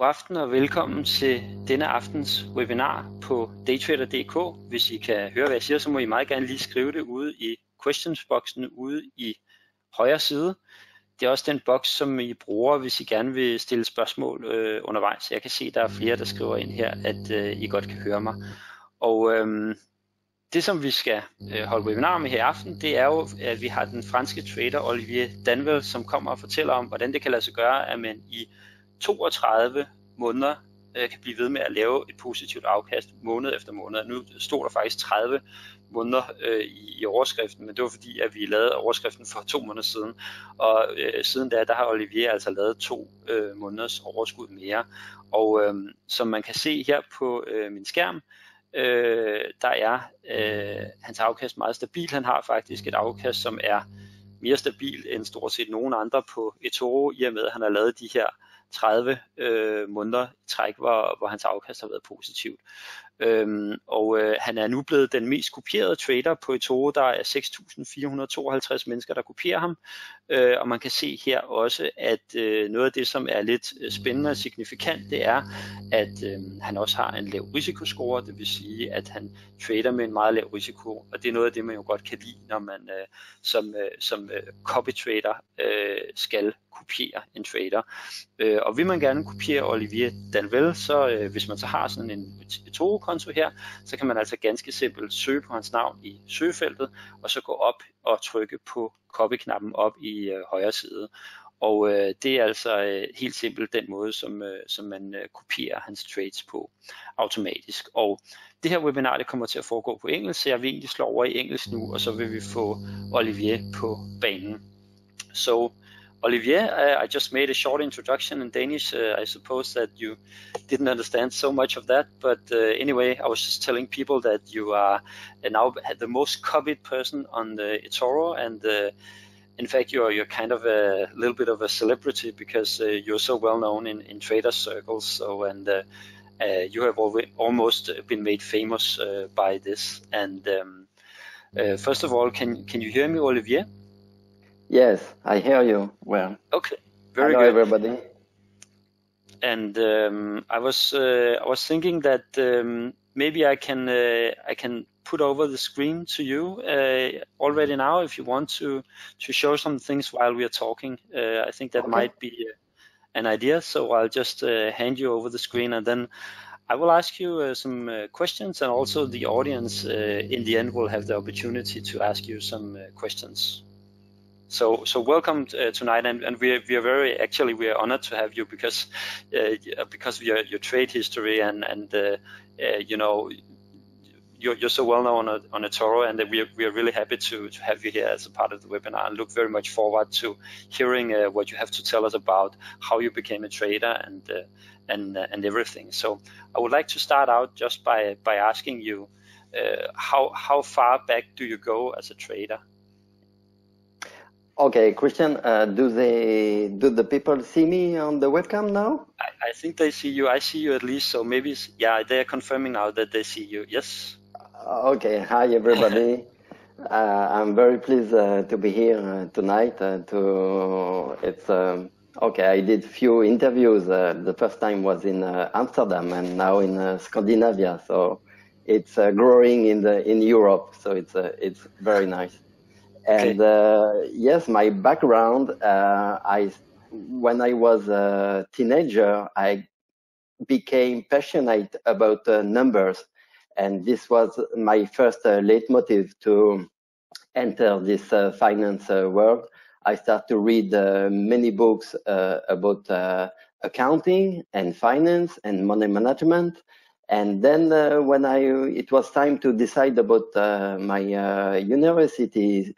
God aften og velkommen til denne aftens webinar på Daytrader.dk. Hvis I kan høre, hvad jeg siger, så må I meget gerne lige skrive det ude i questionsboksen ude i højre side. Det er også den boks, som I bruger, hvis I gerne vil stille spørgsmål undervejs. Jeg kan se, at der er flere, der skriver ind her, at I godt kan høre mig. Og det, som vi skal holde webinar med her i aften, det er jo, at vi har den franske trader Olivier Danvel, som kommer og fortæller om, hvordan det kan lade sig gøre, at man i 32 måneder kan blive ved med at lave et positivt afkast måned efter måned. Nu stod der faktisk 30 måneder i overskriften, men det var fordi, at vi lavede overskriften for 2 måneder siden, og siden da, der har Olivier altså lavet 2 måneders overskud mere. Og som man kan se her på min skærm, der er hans afkast meget stabil. Han har faktisk et afkast, som er mere stabil end stort set nogen andre på eToro, i og med at han har lavet de her 30 måneder i træk, hvor hans afkast har været positivt. Han er nu blevet den mest kopierede trader på eToro. Der er 6.452 mennesker, der kopierer ham. Og man kan se her også, at noget af det, som er lidt spændende og signifikant, det er, at han også har en lav risikoscore. Det vil sige, at han trader med en meget lav risiko. Og det er noget af det, man jo godt kan lide, når man som copy trader skal kopiere en trader. Og vil man gerne kopiere Olivier Danvel, så hvis man så har sådan en eToro-konto her, så kan man altså ganske simpelt søge på hans navn i søgefeltet, og så gå op og trykke på copy-knappen op i højre side. Og det er altså helt simpelt den måde, som man kopierer hans trades på automatisk. Og det her webinar, det kommer til at foregå på engelsk, så jeg vil egentlig slå over i engelsk nu, og så vil vi få Olivier på banen. So, Olivier, I just made a short introduction in Danish. I suppose that you didn't understand so much of that, but anyway, I was just telling people that you are now the most copied person on the eToro, and in fact, you're kind of a little bit of a celebrity because you're so well known in trader circles. So, and you have almost been made famous by this. And first of all, can you hear me, Olivier? Yes, I hear you well. Okay, very Hello, good. everybody. And I was thinking that maybe I can put over the screen to you already now if you want to show some things while we are talking. I think that might be an idea. So I'll just hand you over the screen, and then I will ask you some questions, and also the audience in the end will have the opportunity to ask you some questions. So welcome tonight, and we are we are honored to have you because of your trade history and you know, you're so well known on eToro, and we are really happy to have you here as a part of the webinar, and look very much forward to hearing what you have to tell us about how you became a trader and everything. So I would like to start out just by asking you how far back do you go as a trader? Okay, Christian, do the people see me on the webcam now? I think they see you. I see you at least, so maybe, yeah, they're confirming now that they see you. Yes. Okay, hi everybody. I'm very pleased to be here tonight. Okay, I did few interviews. The first time was in Amsterdam, and now in Scandinavia. So it's growing in Europe. So it's very nice. And yes, my background, when I was a teenager, I became passionate about numbers. And this was my first leitmotiv to enter this finance world. I started to read many books about accounting and finance and money management. And then when it was time to decide about my university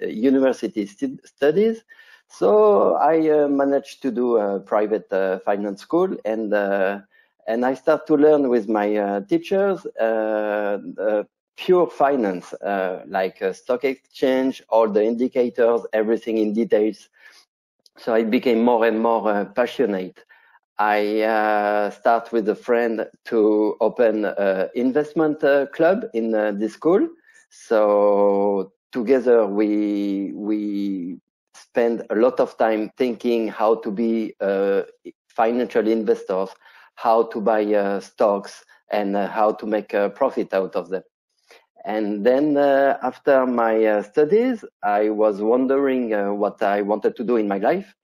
studies, so I managed to do a private finance school, and I started to learn with my teachers pure finance, like stock exchange, all the indicators, everything in details. So I became more and more passionate. I start with a friend to open an investment club in this school. So together we spend a lot of time thinking how to be financial investors, how to buy stocks, and how to make a profit out of them. And then after my studies, I was wondering what I wanted to do in my life.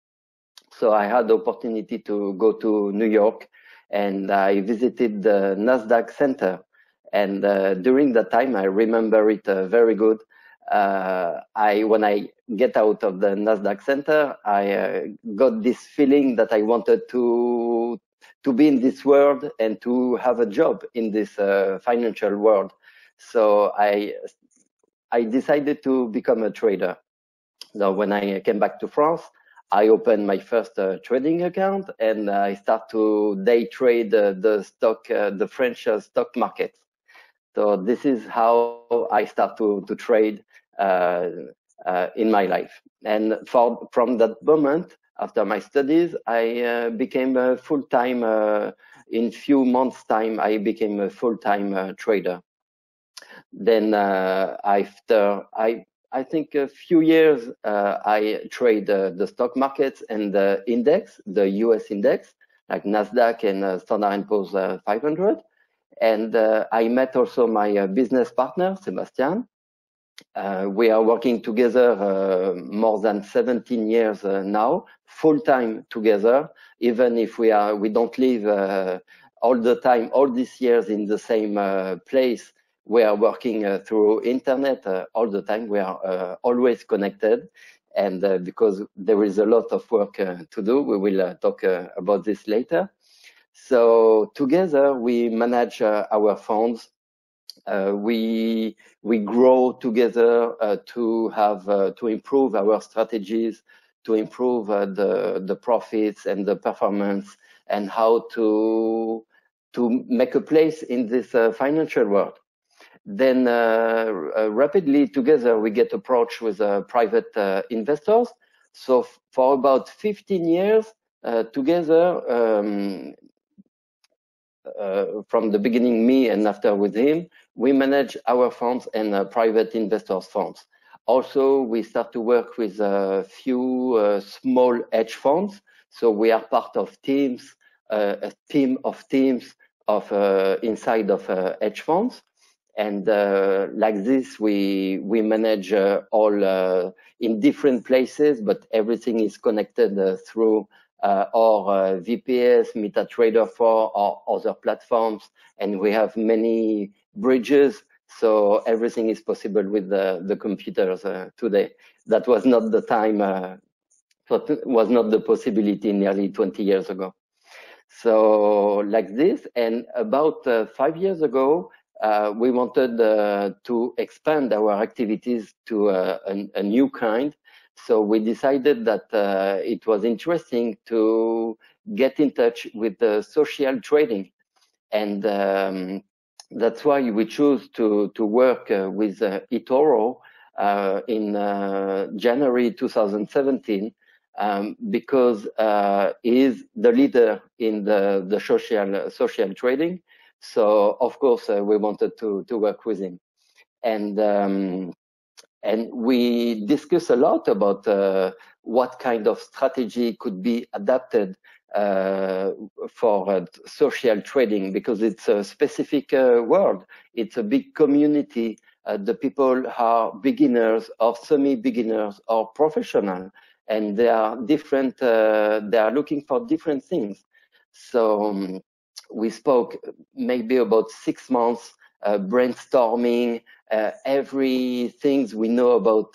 So I had the opportunity to go to New York, and I visited the NASDAQ Center. And during that time, I remember it very good. When I get out of the NASDAQ Center, I got this feeling that I wanted to be in this world and to have a job in this financial world. So I decided to become a trader. Now, when I came back to France, I opened my first trading account, and I start to day trade the French stock market. So this is how I start to trade in my life. And from that moment, after my studies, I became a full-time, in few months' time, I became a full-time trader. Then after I think a few years, I trade the stock markets and the index, the US index, like NASDAQ and Standard & Poor's 500. And I met also my business partner, Sebastian. We are working together more than 17 years now, full-time together, even if we don't live all the time, all these years in the same place. We are working through internet all the time. We are always connected. And because there is a lot of work to do, we will talk about this later. So together we manage our funds. We grow together to improve our strategies, to improve the profits and the performance, and how to make a place in this financial world. Then rapidly together we get approached with private investors. So for about 15 years together, from the beginning, me and after with him, we manage our funds and private investors' funds. Also, we start to work with a few small hedge funds. So we are part of teams, a team of teams of inside of hedge funds. And like this, we manage all in different places, but everything is connected through or VPS, MetaTrader 4, or other platforms. And we have many bridges, so everything is possible with the computers today. That was not the time, was not the possibility nearly 20 years ago. So like this, and about 5 years ago, we wanted to expand our activities to a new kind. So we decided that it was interesting to get in touch with the social trading. And that's why we chose to work with eToro in January 2017, because he is the leader in the social trading. So of course we wanted to work with him. And we discuss a lot about what kind of strategy could be adapted for social trading, because it's a specific world. It's a big community. The people are beginners or semi-beginners or professional, and they are different. They are looking for different things. So we spoke maybe about 6 months brainstorming everything we know about,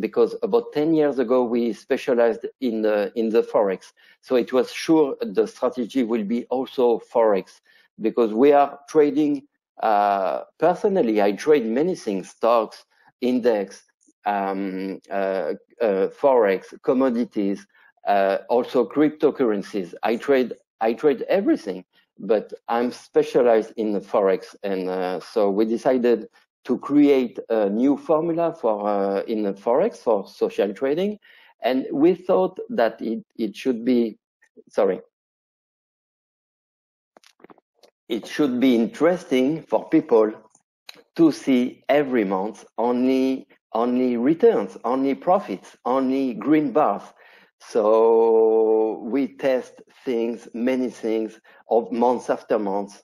because about 10 years ago we specialized in the forex. So it was sure the strategy will be also forex, because we are trading. Personally, I trade many things: stocks, index, forex, commodities, also cryptocurrencies. I trade everything. But I'm specialized in the forex, and so we decided to create a new formula for in the forex for social trading, and we thought that it should be interesting for people to see every month only returns, only profits, only green bars. So we test things, many things, of months after months.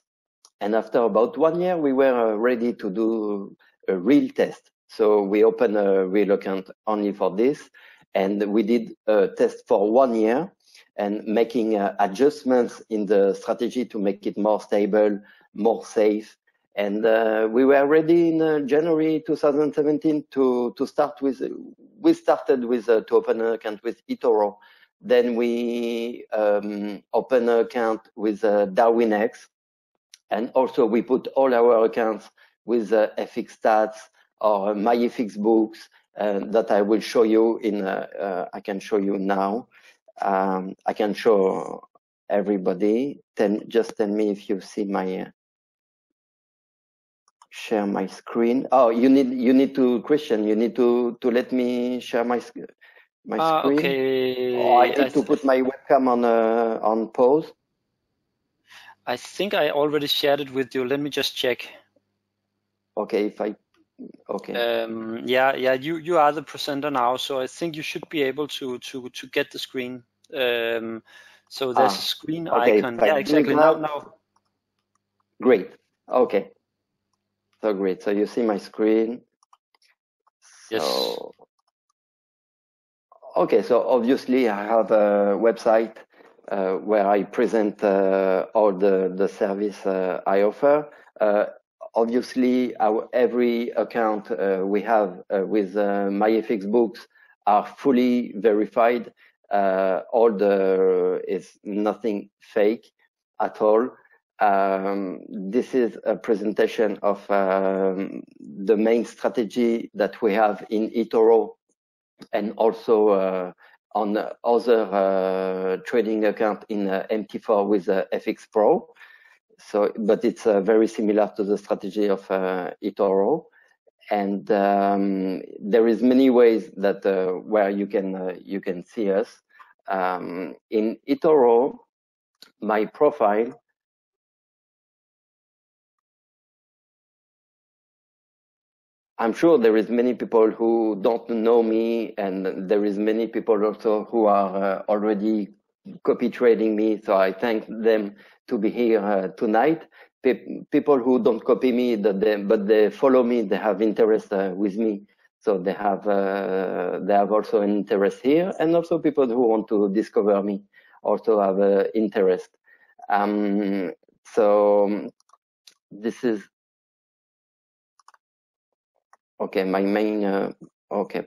And after about 1 year, we were ready to do a real test. So we opened a real account only for this. And we did a test for 1 year and making adjustments in the strategy to make it more stable, more safe. And we were ready in January 2017 to start with. We started with to open an account with eToro. Then we opened an account with DarwinX. And also we put all our accounts with FX Stats or MyFX Books that I will show you in, I can show you now. I can show everybody. Just tell me if you see my, share my screen. Oh, you need to, Christian, you need to let me share my screen. Okay. Oh, I need to put my webcam on pause. I think I already shared it with you. Let me just check. Okay, okay. Yeah, you are the presenter now, so I think you should be able to get the screen. So there's a screen icon. Yeah, exactly. Now. Great. Okay. So great. So you see my screen. Yes. So, okay. So obviously I have a website where I present all the service I offer. Obviously, every account we have with MyFX Books are fully verified. Is nothing fake at all. This is a presentation of the main strategy that we have in eToro and also on other trading account in MT4 with FX Pro. So, but it's very similar to the strategy of eToro. And there is many ways that where you can see us. In eToro, my profile, I'm sure there is many people who don't know me, and there is many people also who are already copy trading me. So I thank them to be here tonight. People who don't copy me, but they follow me, they have interest with me. So they have also an interest here, and also people who want to discover me also have interest. So this is. Okay, my main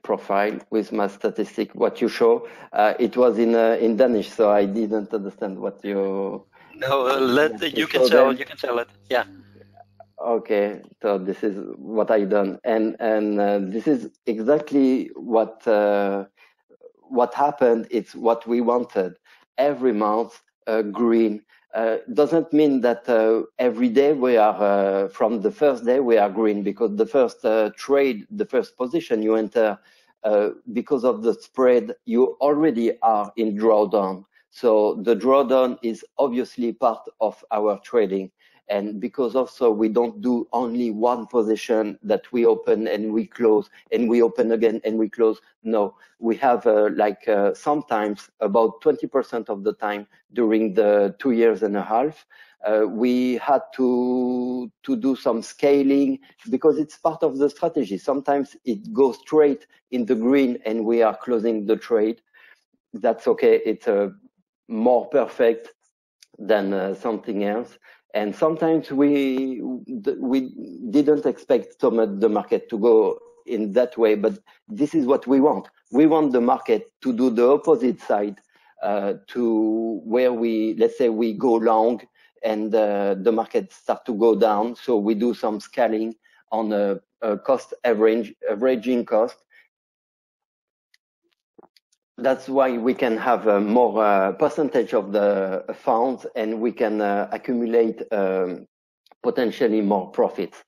profile with my statistic. What you show, it was in Danish, so I didn't understand what you. No, you can tell. You can tell it. Yeah. Okay, so this is what I done, and this is exactly what happened. It's what we wanted. Every month, green. Doesn't mean that every day we are, from the first day we are green, because the first trade, the first position you enter, because of the spread, you already are in drawdown. So the drawdown is obviously part of our trading. And because also we don't do only one position that we open and we close and we open again and we close. No, we have sometimes about 20% of the time during the 2.5 years, we had to do some scaling because it's part of the strategy. Sometimes it goes straight in the green and we are closing the trade. That's okay. It's more perfect than something else. And sometimes we didn't expect the market to go in that way, but this is what we want. We want the market to do the opposite side, to where let's say we go long and the market start to go down. So we do some scaling on a cost averaging cost. That's why we can have a more percentage of the funds, and we can accumulate potentially more profits,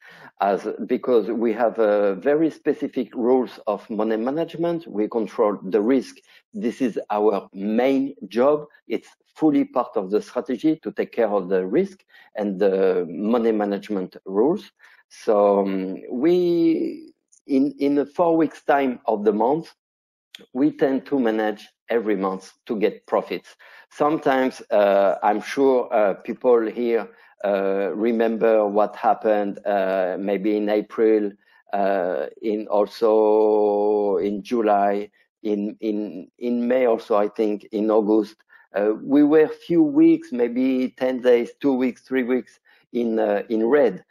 because we have very specific rules of money management. We control the risk. This is our main job. It's fully part of the strategy to take care of the risk and the money management rules. So we in 4 weeks time of the month, we tend to manage every month to get profits. Sometimes I'm sure people here remember what happened maybe in April, in also in July, in May also, I think in August. We were few weeks, maybe 10 days, 2 weeks, 3 weeks in red.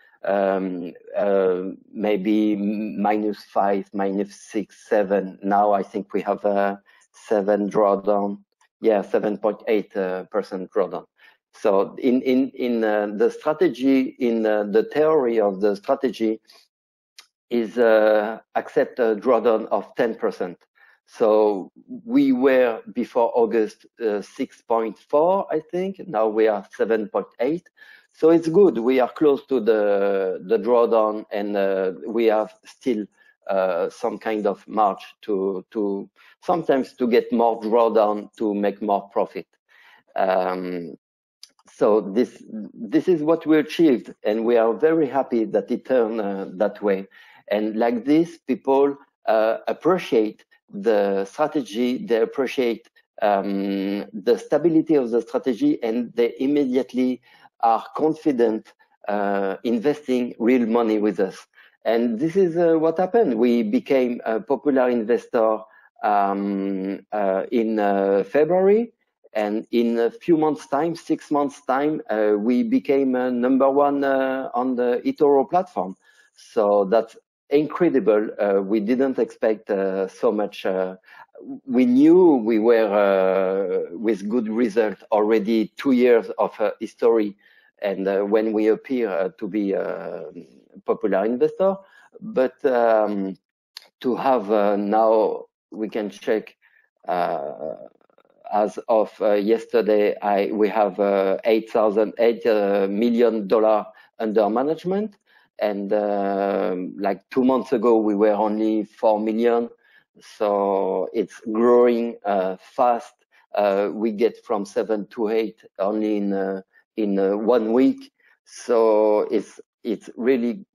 Maybe -5, -6, 7. Now I think we have a 7 drawdown. Yeah, 7.8% drawdown. So in the strategy, in the theory of the strategy, is accept a drawdown of 10%. So we were before August 6.4, I think. Now we are 7.8. So it's good. We are close to the drawdown, and we have still some kind of march to sometimes to get more drawdown to make more profit. So this is what we achieved, and we are very happy that it turned that way. And like this, people appreciate the strategy. They appreciate the stability of the strategy, and they immediately are confident investing real money with us. And this is what happened. We became a popular investor in February. And in a few months' time, 6 months' time, we became #1 on the eToro platform. So that's incredible. We didn't expect so much. We knew we were with good result already 2 years of history, and when we appear to be a popular investor. But to have now, we can check. As of yesterday, we have $8 million under management, and like 2 months ago we were only 4 million. So it's growing fast. We get from 7 to 8 only in 1 week. So it's really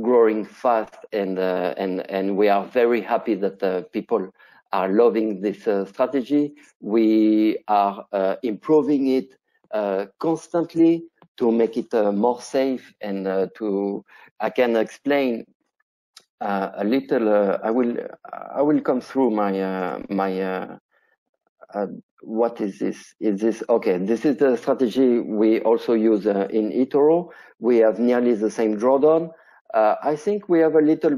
growing fast, and we are very happy that people are loving this strategy. We are improving it constantly to make it more safe, and I can explain a little. I will come through my what is this? Is this okay? This is the strategy we also use in eToro. We have nearly the same drawdown. I think we have a little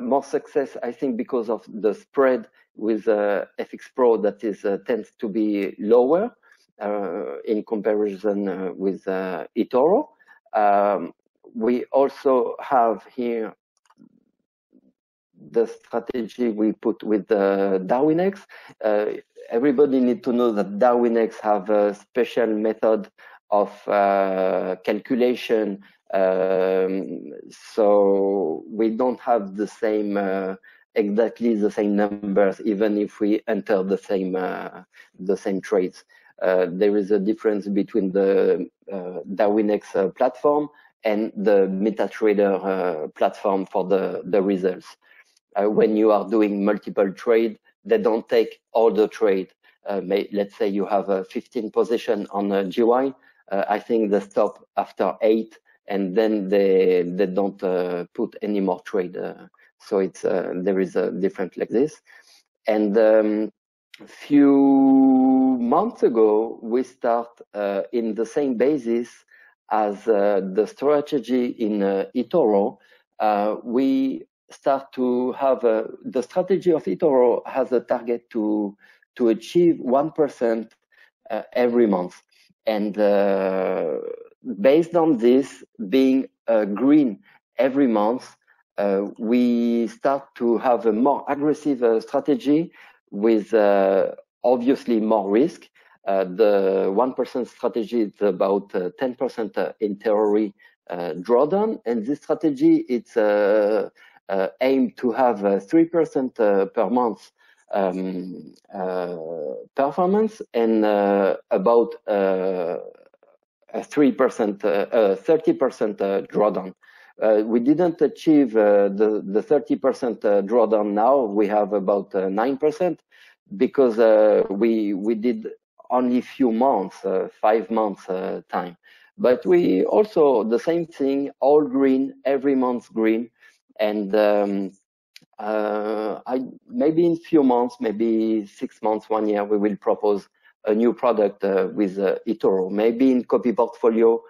more success, I think, because of the spread with FX Pro that tends to be lower in comparison with eToro. We also have here the strategy we put with Darwinex. Everybody needs to know that Darwinex have a special method of calculation. So we don't have the same exactly the same numbers, even if we enter the same trades. There is a difference between the Darwinex platform and the MetaTrader platform for the results. When you are doing multiple trade, they don't take all the trade. Let's say you have 15 position on a GY. I think they stop after 8, and then they don't put any more trade. So it's there is a difference like this. And few months ago, we start in the same basis as the strategy in eToro. We start to have the strategy of eToro has a target to achieve 1% every month, and based on this being green every month, we start to have a more aggressive strategy with obviously more risk. The 1% strategy is about 10% in theory drawdown, and this strategy it's aimed to have 3% per month performance, and about 30% drawdown. We didn't achieve the 30% drawdown now. We have about 9% because we did only few months, 5 months time. But we also, the same thing, all green, every month green. And maybe in few months, maybe 6 months, 1 year, we will propose a new product with eToro, maybe in copy portfolio.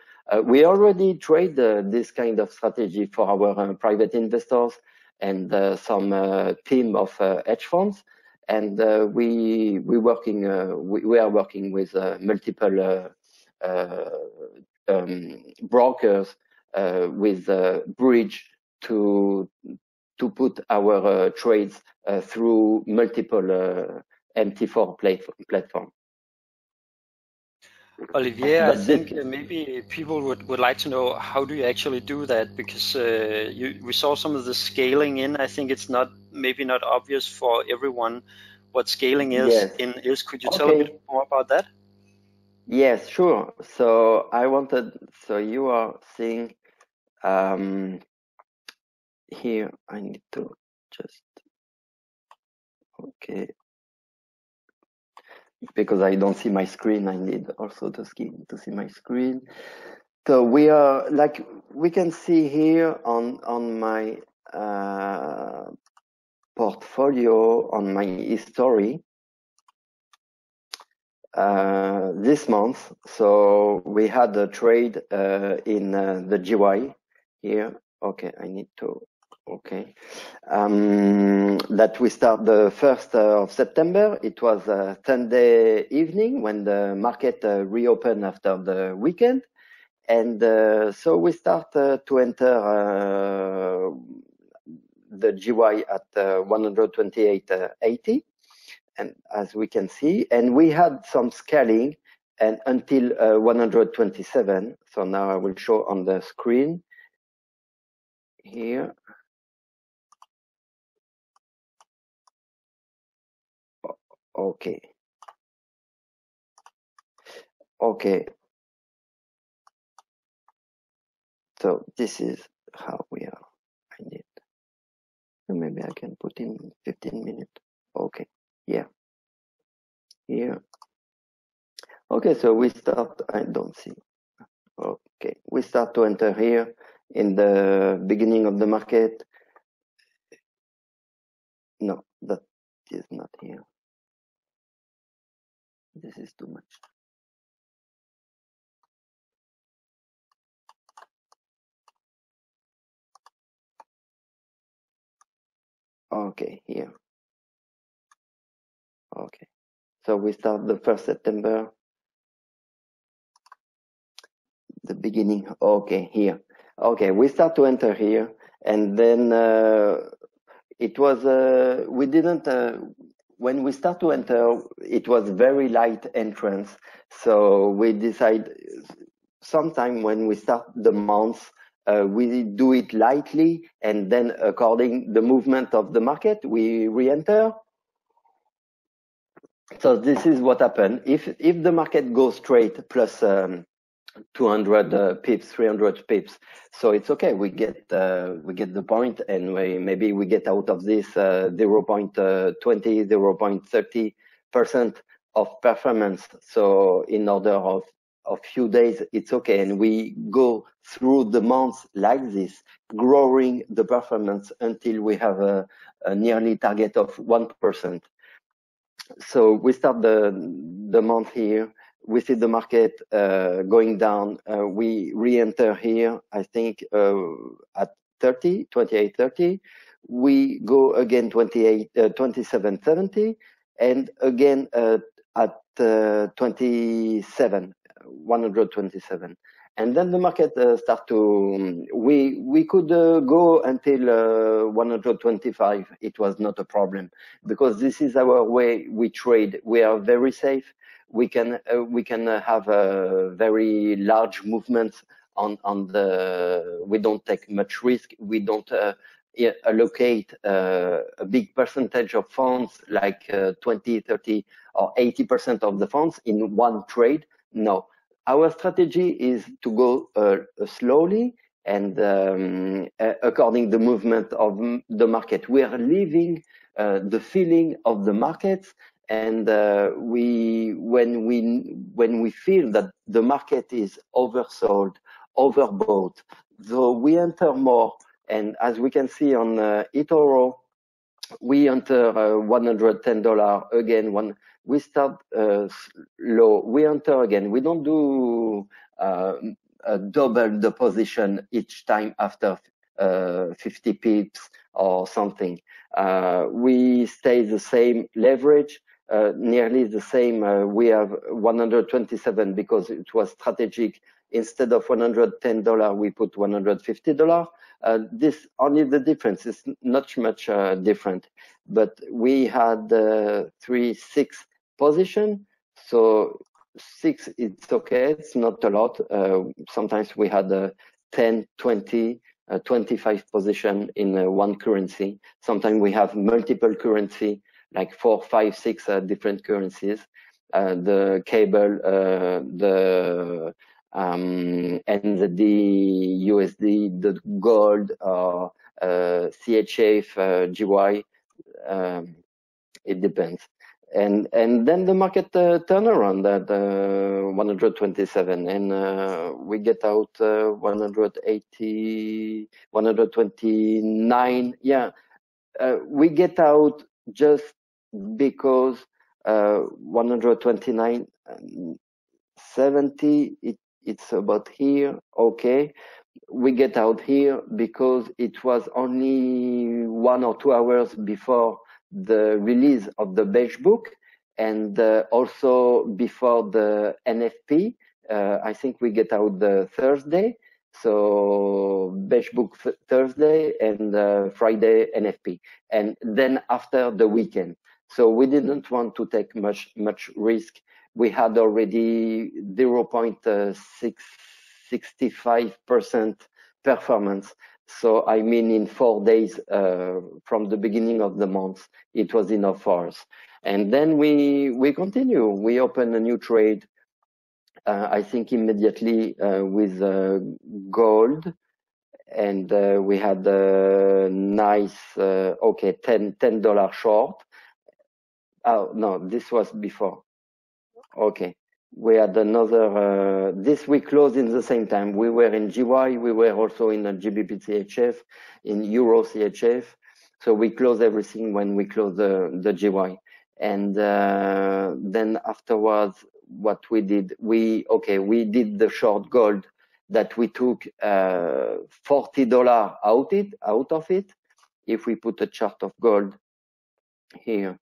We already trade this kind of strategy for our private investors and some team of hedge funds. And we are working with multiple brokers with bridge to put our trades through multiple MT4 platforms. Olivier, I think maybe people would like to know, how do you actually do that? Because we saw some of the scaling in. I think it's maybe not obvious for everyone what scaling is. Yes. Could you tell a bit more about that? Yes, sure. So you are seeing here. I need to just because I don't see my screen. I need also to see my screen. So we are, like we can see here on my portfolio, on my history this month. So we had a trade in the GY here. Okay, I need to. Okay, that we start the 1st of September. It was a 10-day evening when the market reopened after the weekend. And so we start to enter the GY at 128.80, and as we can see, and we had some scaling and until 127. So now I will show on the screen here. Okay. So this is how we are. I need. Maybe I can put in 15 minutes. Okay. Yeah. Here. Okay. So we start. I don't see. Okay. We start to enter here in the beginning of the market. No, that is not here. This is too much. Okay, here. Okay. So we start the 1st September. The beginning. Okay, here. Okay, we start to enter here. And then it was, we didn't, when we start to enter, it was very light entrance. So we decide sometime when we start the month, we do it lightly, and then according the movement of the market, we re-enter. So this is what happened. If the market goes straight plus 200 pips, 300 pips, so it's okay. We get the point, and maybe we get out of this 0.20, 0.30% of performance. So in order of few days, it's okay, and we go through the months like this, growing the performance until we have a nearly target of 1%. So we start the month here. We see the market going down. We re-enter here, I think, at 28.30. We go again 27.70, and again at 127. And then the market start to, we could go until 125. It was not a problem, because this is our way we trade. We are very safe. We can have a very large movements on the. We don't take much risk. We don't allocate a big percentage of funds, like 20, 30, or 80% of the funds in one trade. No. Our strategy is to go slowly and according the movement of the market. We are living the feeling of the markets, and when we feel that the market is oversold, overbought, so we enter more. And as we can see on eToro, we enter $110 again. We start low, we enter again. We don't do double the position each time after 50 pips or something. We stay the same leverage, nearly the same. We have 127 because it was strategic. Instead of $110, we put $150. This only the difference is not much different, but we had 3-6 position. So 6, it's okay, it's not a lot. Sometimes we had 10, 20, 25 position in one currency. Sometimes we have multiple currency, like 4, 5, 6 different currencies. The cable, and the USD, the gold, CHF, GY, it depends. And then the market turn around at 127, and we get out 180, 129. Yeah, we get out just because 129, 70. It's about here. Okay, we get out here because it was only 1 or 2 hours before the release of the beige book, and also before the NFP. I think we get out the Thursday, so beige book Thursday, and Friday NFP, and then after the weekend. So we didn't want to take much risk. We had already 0.65% performance. So I mean, in 4 days from the beginning of the month, it was enough for us. And then we continue. We open a new trade, I think immediately with gold, and we had a nice, okay, $10 short. Oh no, this was before. Okay, we had another, this we closed in the same time. We were in GY, we were also in a GBP CHF, in Euro CHF. So we closed everything when we closed the GY. And then afterwards, what we did, we did the short gold that we took $40 out of it. If we put a chart of gold here,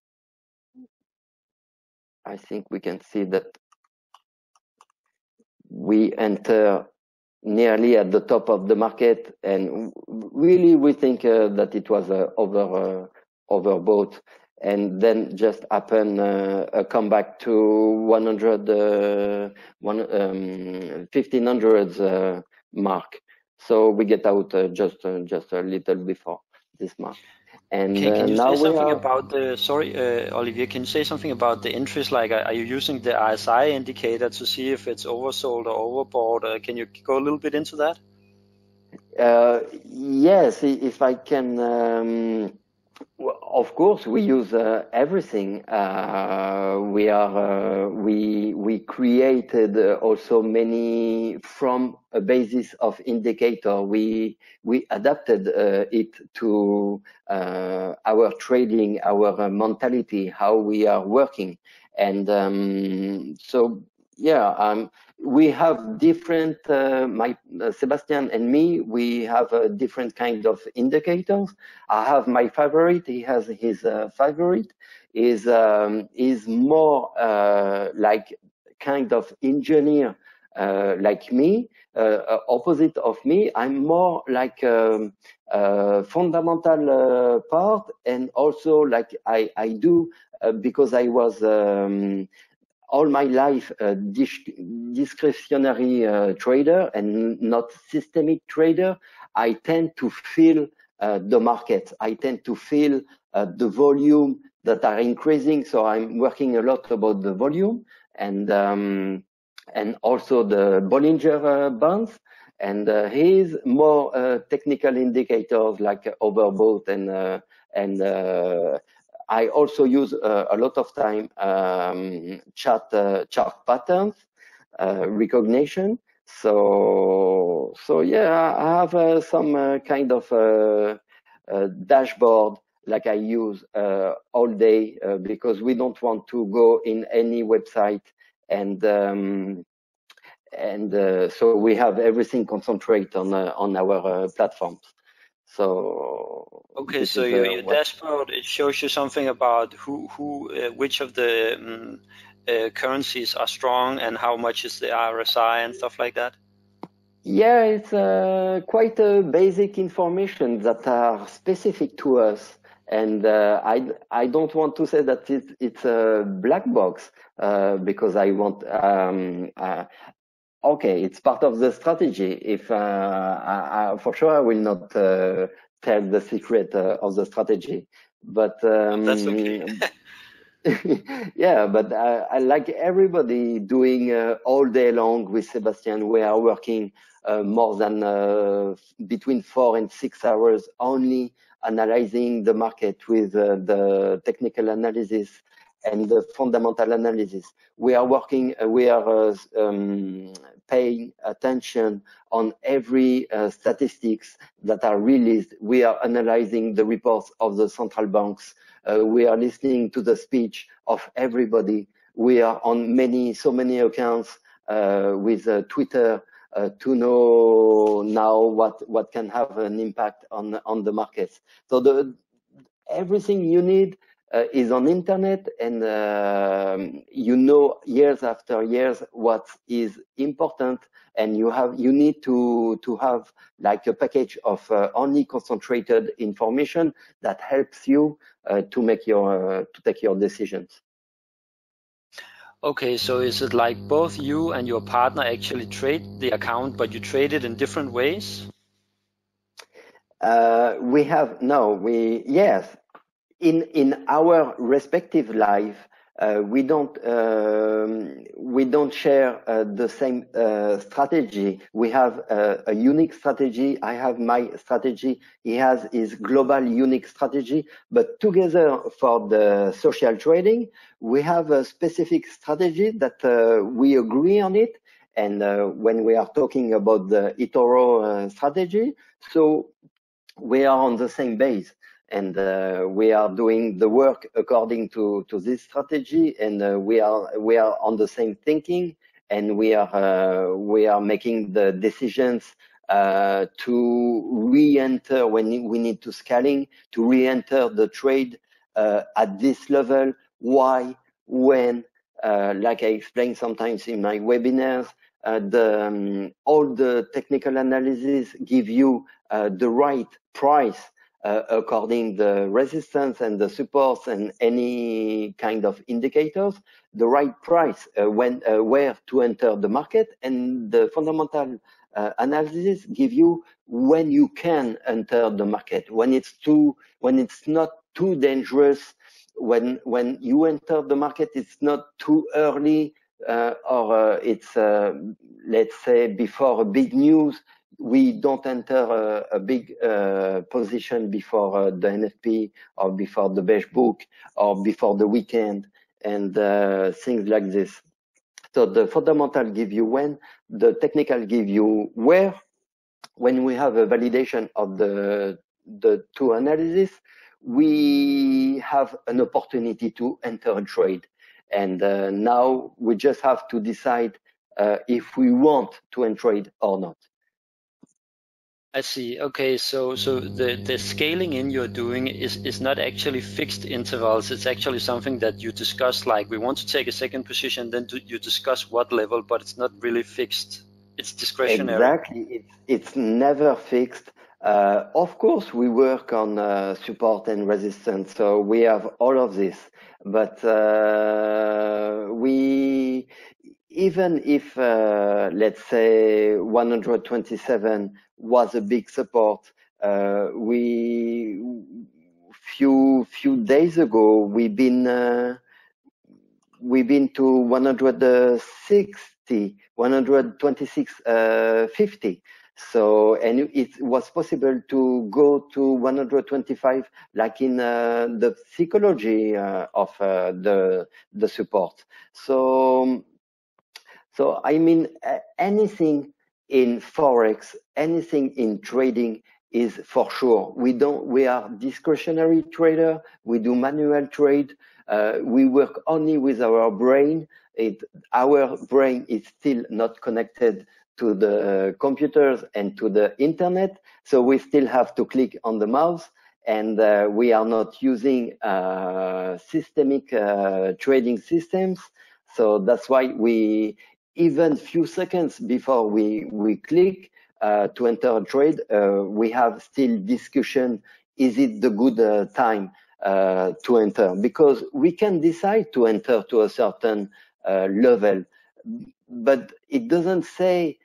I think we can see that we enter nearly at the top of the market, and really we think that it was overbought, and then just happen a comeback to 1500s mark. So we get out just a little before this mark. And can you now say something about the, Olivier, can you say something about the entries? Like, are you using the RSI indicator to see if it's oversold or overbought? Can you go a little bit into that? Yes, if I can. Of course, we use everything. We created also many from a basis of indicator. We adapted it to our trading, our mentality, how we are working, and so yeah. We have different, Sebastian and me, we have a different kind of indicators. I have my favorite, he has his favorite, is more like kind of engineer like me, opposite of me. I'm more like fundamental part, and also like I do, because I was all my life discretionary trader and not systemic trader. I tend to feel the market. I tend to feel the volume that are increasing. So I'm working a lot about the volume, and also the Bollinger Bands. And he's more technical indicators like overbought and I also use a lot of time chart patterns recognition. So yeah, I have some kind of dashboard like I use all day because we don't want to go in any website and so we have everything concentrate on our platforms. So okay, so your dashboard, it shows you something about which of the currencies are strong and how much is the RSI and stuff like that. Yeah, it's quite basic information that are specific to us. And I don't want to say that it's a black box because I want okay, it's part of the strategy. If for sure I will not tell the secret of the strategy, but that's okay. yeah, but I like everybody doing all day long with Sebastian. We are working more than between 4 and 6 hours only analyzing the market with the technical analysis and the fundamental analysis. We are working, we are paying attention on every statistics that are released. We are analyzing the reports of the central banks. We are listening to the speech of everybody. We are on so many accounts with Twitter to know now what can have an impact on the markets. So everything you need is on internet, and you know years after years what is important, and you need to have like a package of only concentrated information that helps you to take your decisions. Okay, so is it like both you and your partner actually trade the account, but you trade it in different ways? Yes. In our respective life, we don't share the same strategy. We have a unique strategy. I have my strategy. He has his global unique strategy. But together for the social trading, we have a specific strategy that we agree on it. And when we are talking about the eToro strategy, so we are on the same base. And we are doing the work according to this strategy, and we are on the same thinking, and we are making the decisions to re-enter when we need to scaling, to re-enter the trade at this level. Why? When? Like I explained sometimes in my webinars, all the technical analysis give you the right price according the resistance and the supports and any kind of indicators, the right price where to enter the market, and the fundamental analysis give you when you can enter the market, when it's not too dangerous, when you enter the market, it's not too early, or it's let's say before a big news. We don't enter a big position before the NFP or before the beige book or before the weekend and things like this. So the fundamental give you when, the technical give you where. When we have a validation of the two analysis, we have an opportunity to enter a trade. And now we just have to decide if we want to enter trade or not. I see. Okay, so the scaling in you're doing is not actually fixed intervals. It's actually something that you discuss, like we want to take a second position, then you discuss what level, but it's not really fixed. It's discretionary. Exactly. It's never fixed. Of course, we work on support and resistance, so we have all of this. But even if, let's say, 127 was a big support, few days ago we've been to 160, 126.50. So, and it was possible to go to 125, like in the psychology of the support. So I mean, anything in Forex, anything in trading is for sure. We are discretionary trader. We do manual trade. We work only with our brain. Our brain is still not connected to the computers and to the internet. So we still have to click on the mouse, and we are not using systemic trading systems. So that's why even few seconds before we click to enter a trade, we have still discussion. Is it the good time to enter? Because we can decide to enter to a certain level, but it doesn't say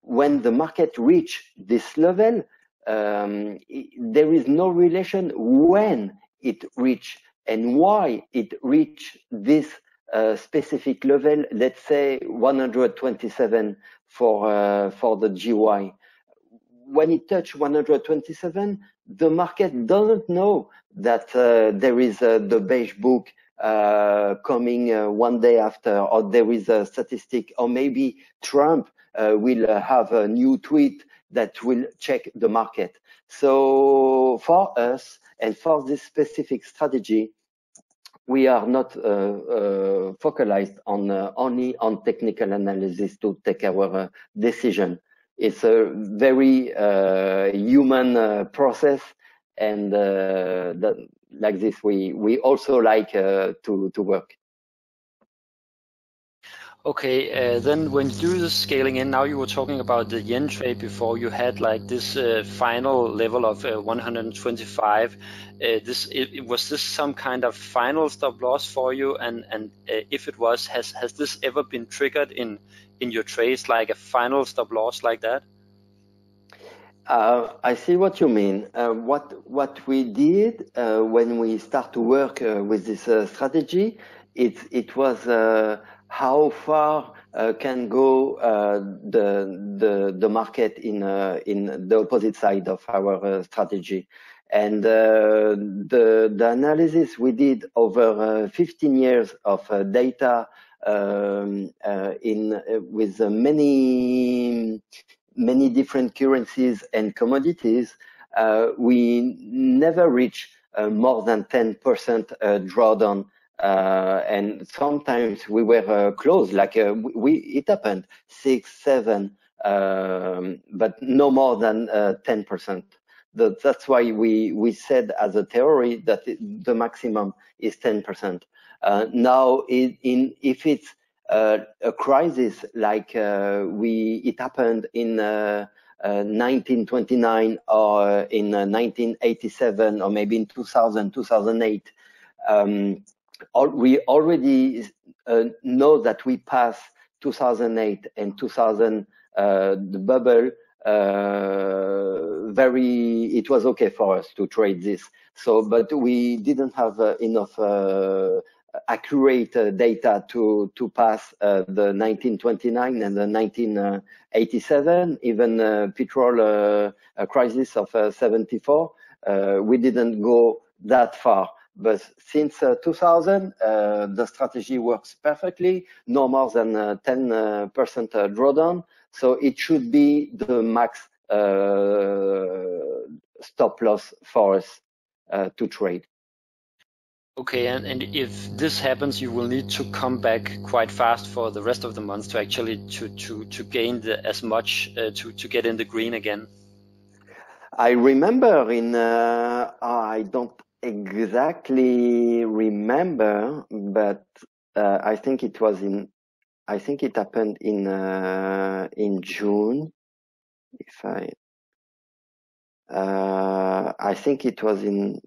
when the market reach this level. There is no relation when it reach and why it reach this specific level. Let's say 127 for the GY. When it touch 127, the market doesn't know that there is the beige book coming one day after, or there is a statistic, or maybe Trump will have a new tweet that will check the market. So for us and for this specific strategy, we are not focalized on only on technical analysis to take our decision. It's a very human process, and like this, we also like to work. Okay, then when you do the scaling in, now you were talking about the yen trade before. You had like this final level of 125. Was this some kind of final stop loss for you? And if it was, has this ever been triggered in your trades, like a final stop loss like that? I see what you mean. What we did when we start to work with this strategy, it was how far can go the market in the opposite side of our strategy. And the analysis we did over 15 years of data with many different currencies and commodities, we never reach more than 10% drawdown. And sometimes we were close, like it happened 6, 7, but no more than 10%. That's why we said as a theory that the maximum is 10%. Now, if it's a crisis like it happened in 1929 or in 1987 or maybe in 2000, 2008, we already know that we passed 2008 and 2000, the bubble. It was okay for us to trade this. So, but we didn't have enough accurate data to pass the 1929 and the 1987, even petrol crisis of 74. We didn't go that far. But since 2000, the strategy works perfectly, no more than 10% drawdown. So it should be the max stop loss for us to trade. Okay, and if this happens, you will need to come back quite fast for the rest of the month to actually to gain as much to get in the green again. I remember I don't exactly remember, but I think it happened in June. I think it was in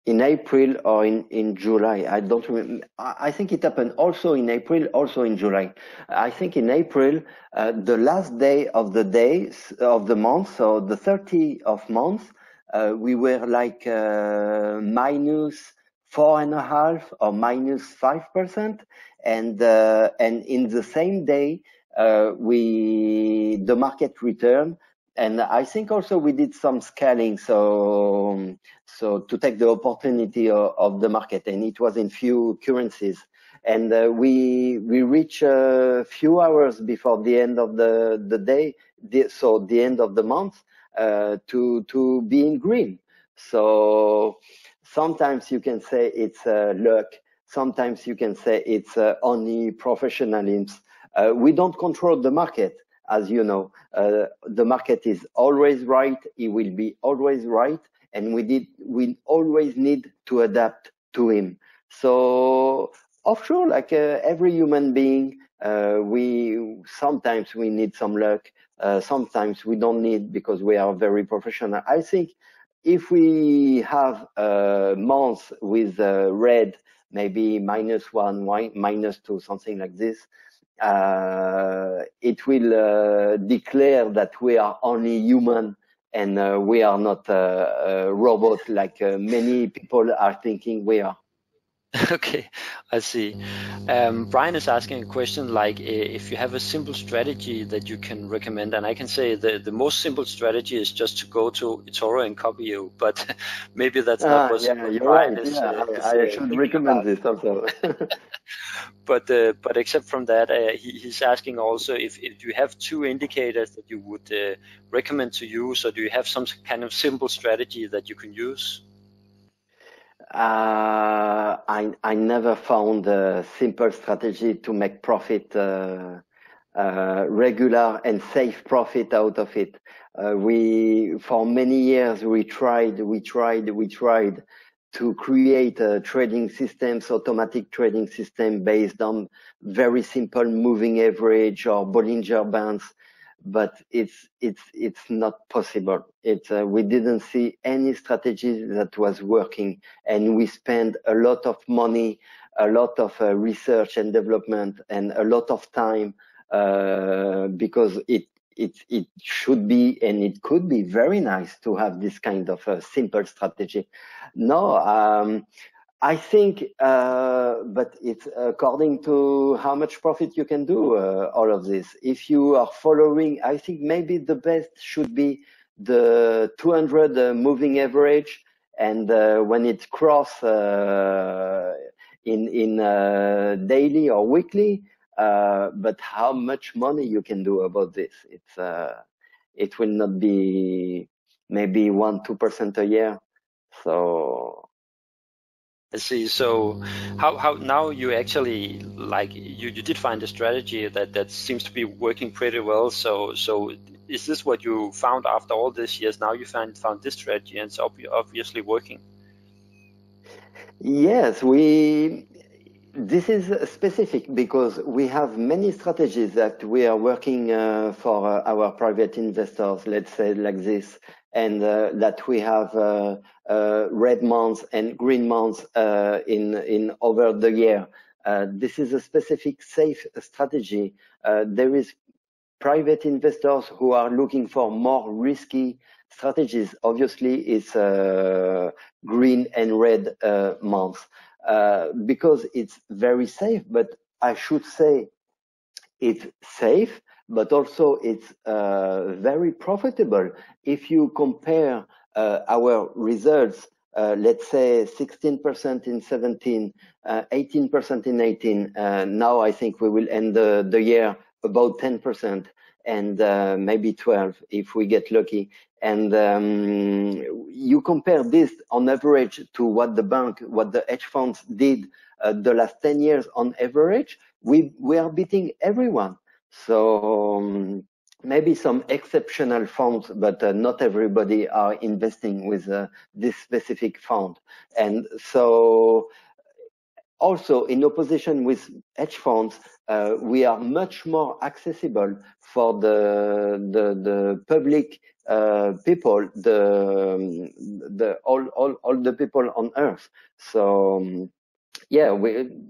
April or in July. I don't remember. I think it happened also in April, also in July. I think in April, the last day of the month, so the 30th of month, we were like minus 4.5% or minus 5%, and in the same day the market returned. And I think also we did some scaling, so to take the opportunity of the market, and it was in few currencies. And we reached a few hours before the end of the day, so the end of the month, to be in green. So sometimes you can say it's luck. Sometimes you can say it's only professionalism. We don't control the market, as you know. The market is always right. It will be always right, and we always need to adapt to him. So offshore, like every human being, sometimes we need some luck. Sometimes we don't need, because we are very professional. I think if we have months with red, maybe -1, -2, something like this, it will declare that we are only human, and we are not a robot like many people are thinking we are. Okay, I see. Brian is asking a question like if you have a simple strategy that you can recommend, and I can say the most simple strategy is just to go to eToro and copy you, but maybe that's not what you're Brian right. is, I should recommend this also. But except from that, he's asking also if you have two indicators that you would recommend to use, or do you have some kind of simple strategy that you can use? I never found a simple strategy to make profit, regular and safe profit out of it. For many years we tried to create a trading systems, automatic trading system based on very simple moving average or Bollinger Bands, but it's not possible. We didn't see any strategy that was working, and we spent a lot of money, a lot of research and development, and a lot of time because it should be, and it could be very nice to have this kind of a simple strategy. No, I think, but it's according to how much profit you can do, all of this. If you are following, I think maybe the best should be the 200 moving average, and when it's cross in daily or weekly, but how much money you can do about this? It will not be maybe 1-2% a year. So I see. So how now you actually, like, you did find a strategy that seems to be working pretty well. So is this what you found after all these years? Now you found this strategy, and it's obviously working. Yes, this is specific because we have many strategies that we are working for our private investors, let's say like this, and that we have red months and green months in over the year. This is a specific safe strategy. There is private investors who are looking for more risky strategies. Obviously, it's green and red months because it's very safe. But I should say it's safe, but also it's very profitable. If you compare our results, let's say 16% in 17, 18% in 18. Now I think we will end the year about 10% and maybe 12 if we get lucky. And you compare this on average to what the hedge funds did the last 10 years on average, we are beating everyone. So maybe some exceptional funds, but not everybody are investing with this specific fund. And so also in opposition with hedge funds, we are much more accessible for the public people, all the people on earth. So yeah,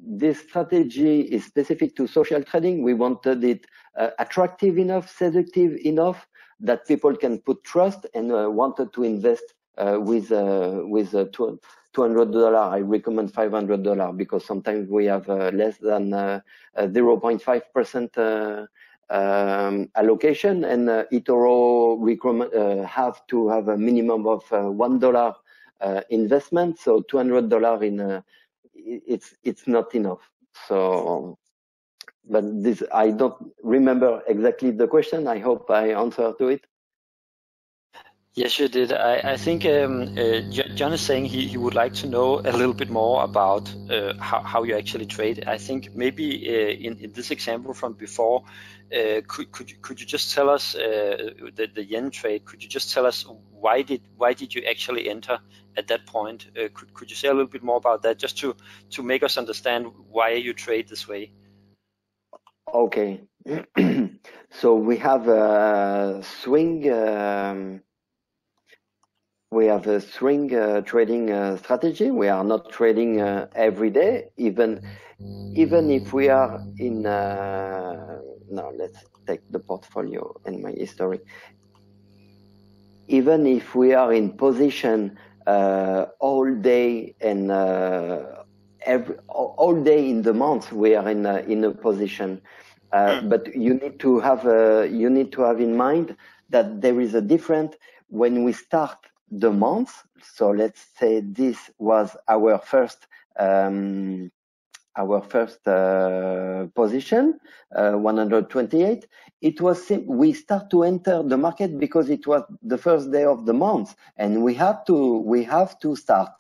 this strategy is specific to social trading. We wanted it attractive enough, seductive enough that people can put trust and wanted to invest with $200. I recommend $500 because sometimes we have less than 0.5% allocation, and eToro have to have a minimum of $1 investment. So $200 in it's not enough. So, but this, I don't remember exactly the question. I hope I answered to it. Yes, you did. I think John is saying he would like to know a little bit more about how you actually trade. I think maybe in this example from before, could you just tell us the yen trade? Could you just tell us why did you actually enter at that point? Could you say a little bit more about that, just to make us understand why you trade this way? Okay. So we have a swing. We have a swing trading strategy. We are not trading every day, even if we are in. Now let's take the portfolio and my history. Even if we are in position all day and all day in the month, we are in a position. But you need to have in mind that there is a difference when we start the month. So let's say this was our first position, 128. It was we start to enter the market because it was the first day of the month, and we have to start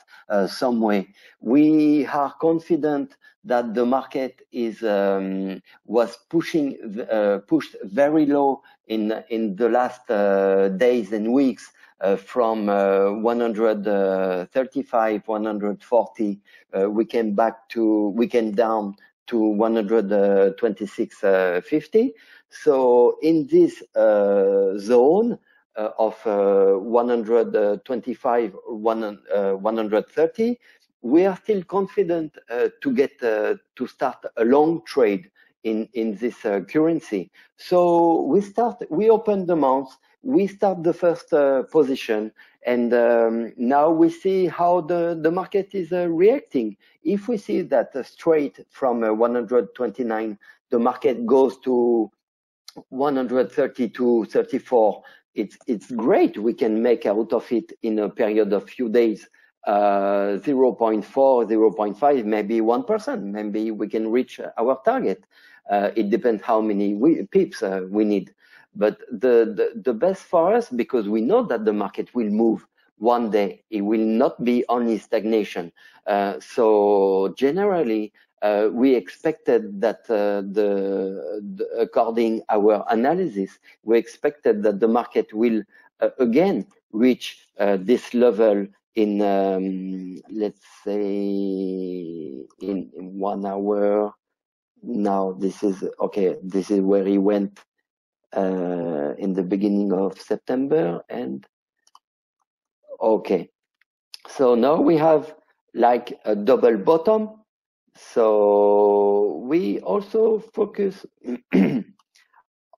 some way. We are confident that the market was pushed very low in the last days and weeks, from 135, 140. We came down to 126.50. So in this zone of 125, 130, we are still confident to get to start a long trade in this currency. So we open the month, we start the first position, and now we see how the market is reacting. If we see that straight from 129, the market goes to 132, 34, it's great. We can make out of it in a period of few days 0.4, 0.5, maybe 1%. Maybe we can reach our target. It depends how many pips we need. But the best for us, because we know that the market will move one day, it will not be only stagnation. So generally, we expected that according our analysis, we expected that the market will again reach this level in let's say in 1 hour. Now this is okay. This is where he went in the beginning of September, and okay. So now we have like a double bottom. So we also focus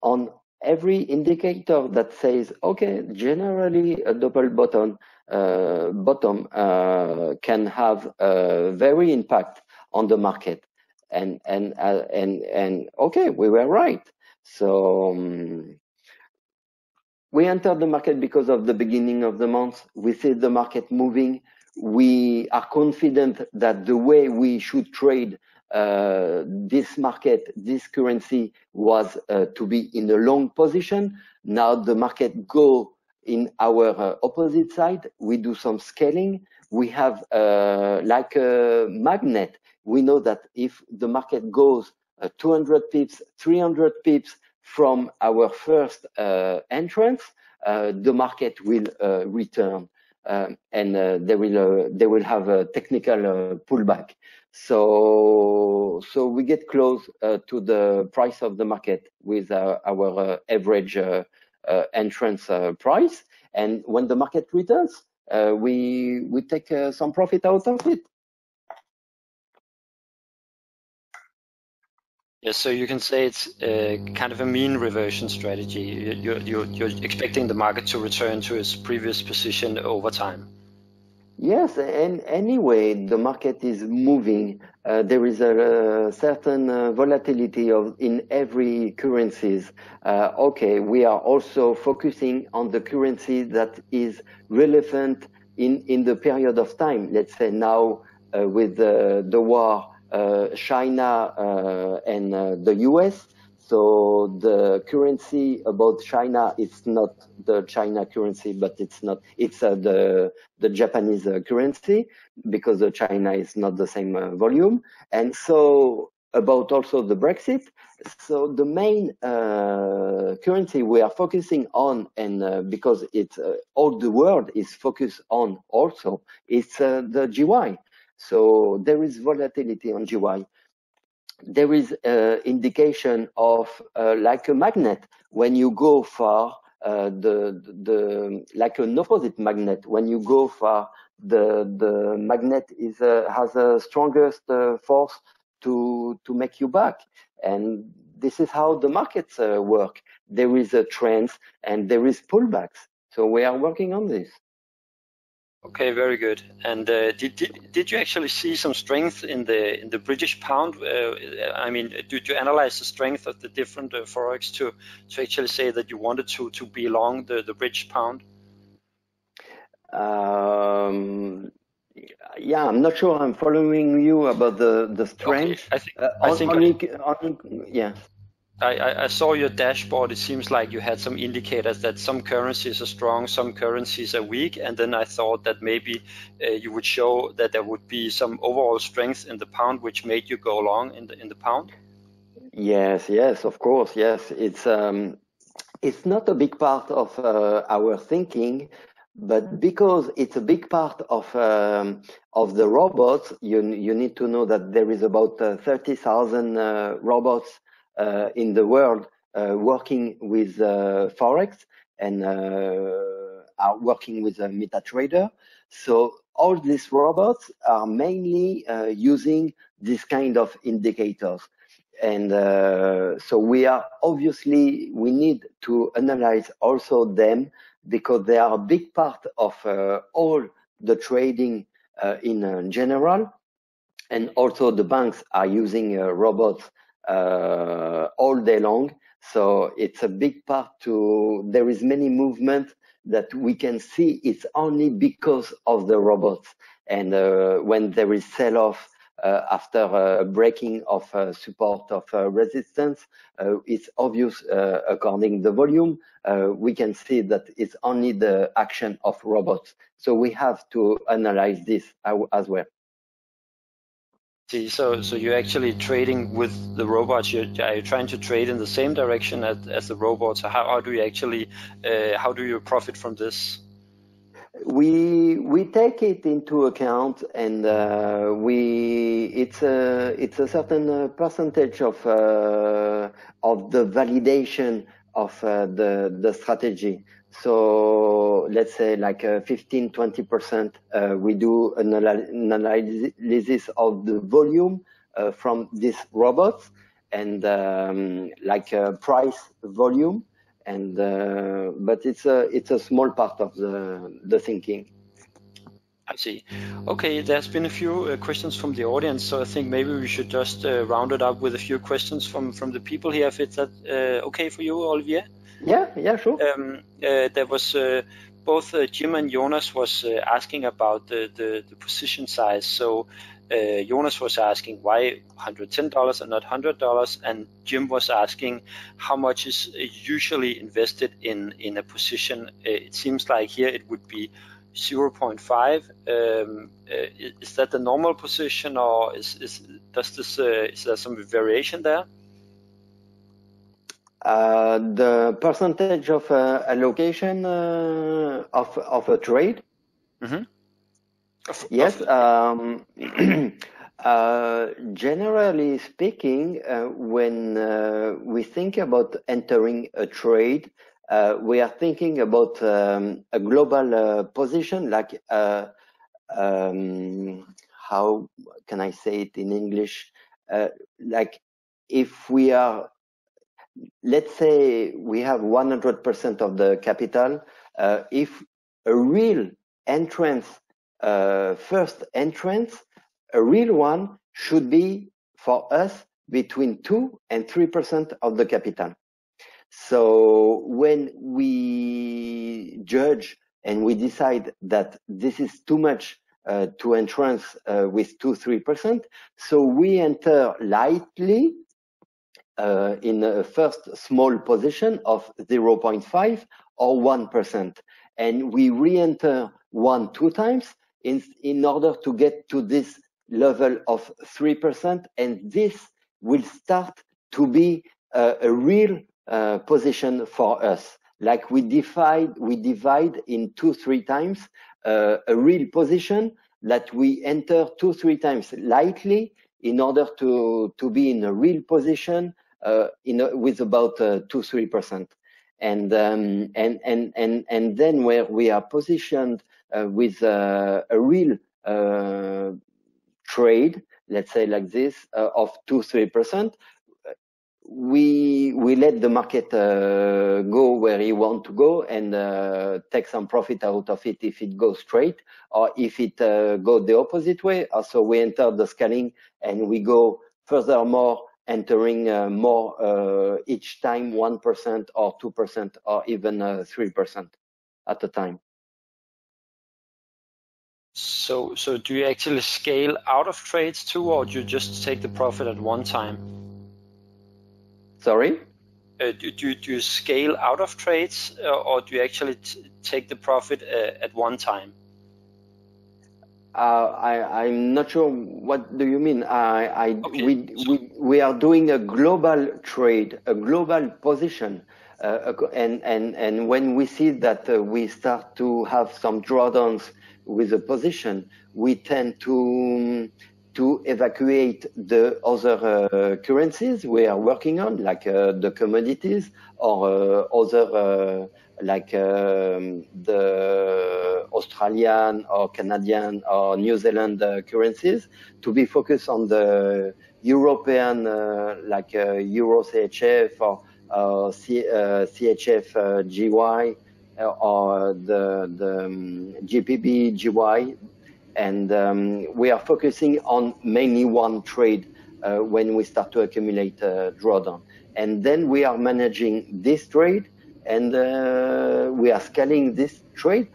on every indicator that says, okay, generally a double bottom can have a very impact on the market, and okay, we were right. So we entered the market because of the beginning of the month. We see the market moving. We are confident that the way we should trade this market, this currency, was to be in a long position. Now the market go in our opposite side. We do some scaling. We have like a magnet. We know that if the market goes 200 pips, 300 pips from our first entrance, the market will return. And they will have a technical pullback. So we get close to the price of the market with our average entrance price, and when the market returns, we take some profit out of it. Yes, so you can say it's kind of a mean reversion strategy. You're expecting the market to return to its previous position over time. Yes, and anyway, the market is moving. There is a certain volatility in every currencies. Okay, we are also focusing on the currency that is relevant in the period of time. Let's say now with the war, China and the US. So the currency about China, it's not the China currency, but it's the Japanese currency, because China is not the same volume. And so about also the Brexit. So the main currency we are focusing on, and because it's all the world is focused on also, it's the GY. So there is volatility on GY. There is indication of like a magnet when you go for like an opposite magnet. When you go for the magnet is has a strongest force to make you back, and this is how the markets work. There is a trend and there is pullbacks. So we are working on this. Okay, very good. And did you actually see some strength in the British pound? I mean, did you analyze the strength of the different forex to actually say that you wanted to be long the British pound? Yeah, I'm not sure I'm following you about the strength. Okay, yeah. I saw your dashboard. It seems like you had some indicators that some currencies are strong, some currencies are weak, and then I thought that maybe you would show that there would be some overall strength in the pound, which made you go long in the pound. Yes, of course, yes. It's not a big part of our thinking, but because it's a big part of the robots, you need to know that there is about 30,000 robots in the world working with forex and are working with MetaTrader. So all these robots are mainly using this kind of indicators. And so we need to analyze also them, because they are a big part of all the trading in general. And also the banks are using robots all day long. So it's a big part there is many movement that we can see. It's only because of the robots. And when there is sell-off, after a breaking of support of resistance, it's obvious according to the volume. We can see that it's only the action of robots. So we have to analyze this as well. See, so you're actually trading with the robots. Are you trying to trade in the same direction as the robots? How do you actually how do you profit from this? We take it into account, and it's a certain percentage of the validation of the strategy. So let's say like 15-20%. We do an analysis of the volume from these robots, and like price volume. And but it's a small part of the thinking. I see. Okay, there's been a few questions from the audience, so I think maybe we should just round it up with a few questions from the people here. If it's okay for you, Olivier? Yeah, sure. There was both Jim and Jonas was asking about the position size. So Jonas was asking why $110 and not $100, and Jim was asking how much is usually invested in a position. It seems like here it would be 0.5. Is that the normal position, or is there some variation there? The percentage of allocation of a trade. Mm-hmm. Yes. Generally speaking, when we think about entering a trade, we are thinking about a global position, like how can I say it in English? Like if we are, let's say we have 100% of the capital, if a real entrance first entrance, a real one, should be for us between 2 and 3% of the capital. So when we judge and we decide that this is too much to entrance with 2-3%, so we enter lightly in a first small position of 0.5 or 1%, and we re-enter 1-2 times in order to get to this level of 3%, and this will start to be a real position for us. Like we divide in 2-3 times a real position that we enter 2-3 times lightly in order to be in a real position with about 2-3%. And then where we are positioned with a real trade, let's say like this, of 2-3%, we let the market go where you want to go and take some profit out of it if it goes straight, or if it goes the opposite way. Also, we enter the scaling and we go furthermore, entering more each time 1% or 2% or even 3% at a time. So do you actually scale out of trades too, or do you just take the profit at one time? Sorry? Do you scale out of trades, or do you actually take the profit at one time? I'm not sure. What do you mean? Okay. We are doing a global trade, a global position, and when we see that we start to have some drawdowns with a position, we tend to evacuate the other currencies we are working on, like the commodities or other like the Australian or Canadian or New Zealand currencies, to be focused on the European like Euro CHF or CHF GY or the GBP GY. And we are focusing on mainly one trade when we start to accumulate drawdown. And then we are managing this trade, and we are scaling this trade.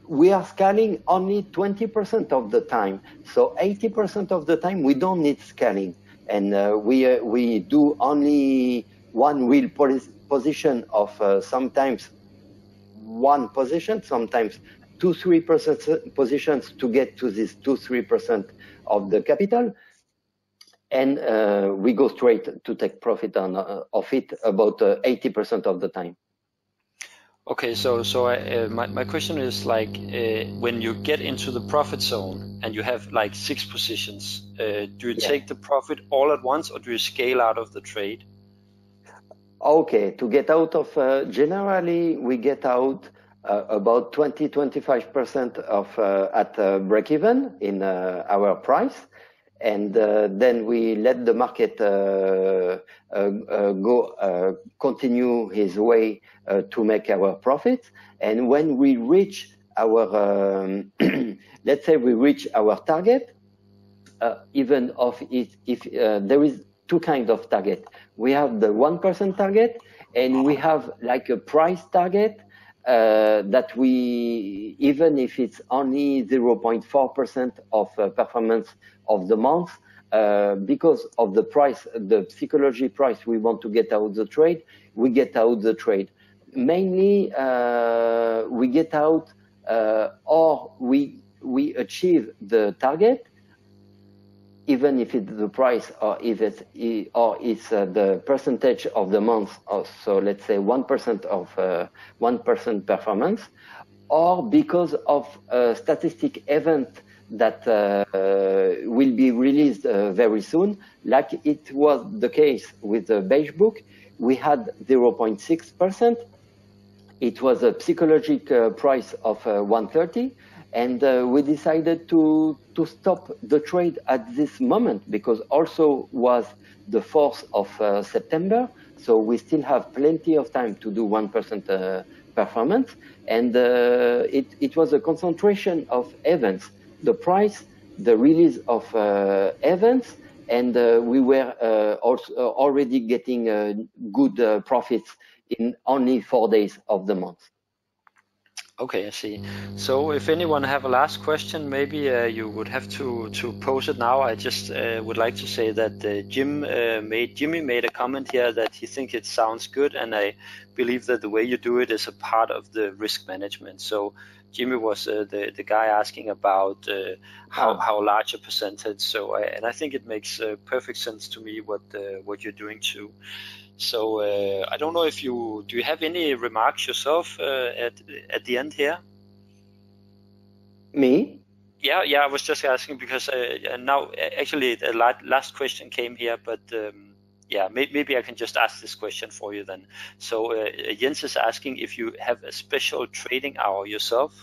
We are scaling only 20% of the time. So 80% of the time we don't need scaling. And we do only one real position of sometimes one position, sometimes 2-3% positions to get to this 2-3% of the capital, and we go straight to take profit of it about 80% of the time. Okay, so my question is, like, when you get into the profit zone and you have like 6 positions, do you take the profit all at once, or do you scale out of the trade? Okay, to get out of, generally we get out about 20-25% of at break even in our price, and then we let the market continue his way to make our profits. And when we reach our let's say we reach our target, even of it, if there is 2 kinds of target. We have the 1% target, and we have like a price target that we, even if it's only 0.4% of performance of the month, because of the price, the psychology price we want to get out the trade, we get out the trade. Mainly, we get out or we achieve the target, even if it's the price or if it's the percentage of the month. So let's say 1% of 1% performance, or because of a statistic event that will be released very soon, like it was the case with the beige book. We had 0.6%. It was a psychological price of 130. And we decided to stop the trade at this moment, because also was the 4th of September. So we still have plenty of time to do 1% performance, and it was a concentration of events, the price, the release of events, and we were also already getting good profits in only 4 days of the month. Okay, I see. So if anyone have a last question, maybe you would have to pose it now. I just would like to say that Jimmy made a comment here that he thinks it sounds good, and I believe that the way you do it is a part of the risk management. So Jimmy was the guy asking about how large a percentage. So and I think it makes perfect sense to me what you're doing too. So I don't know if do you have any remarks yourself at the end here? Me? Yeah, I was just asking because now actually the last question came here, but yeah, maybe I can just ask this question for you then. So Jens is asking if you have a special trading hour yourself,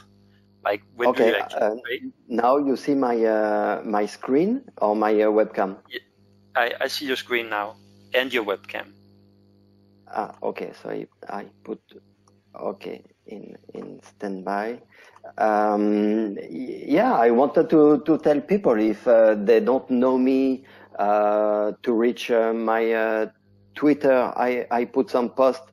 like when do you actually trade? Now you see my screen or my webcam? Yeah, I see your screen now and your webcam. Okay, so I put in standby. Yeah, I wanted to tell people if they don't know me to reach my Twitter. I put some post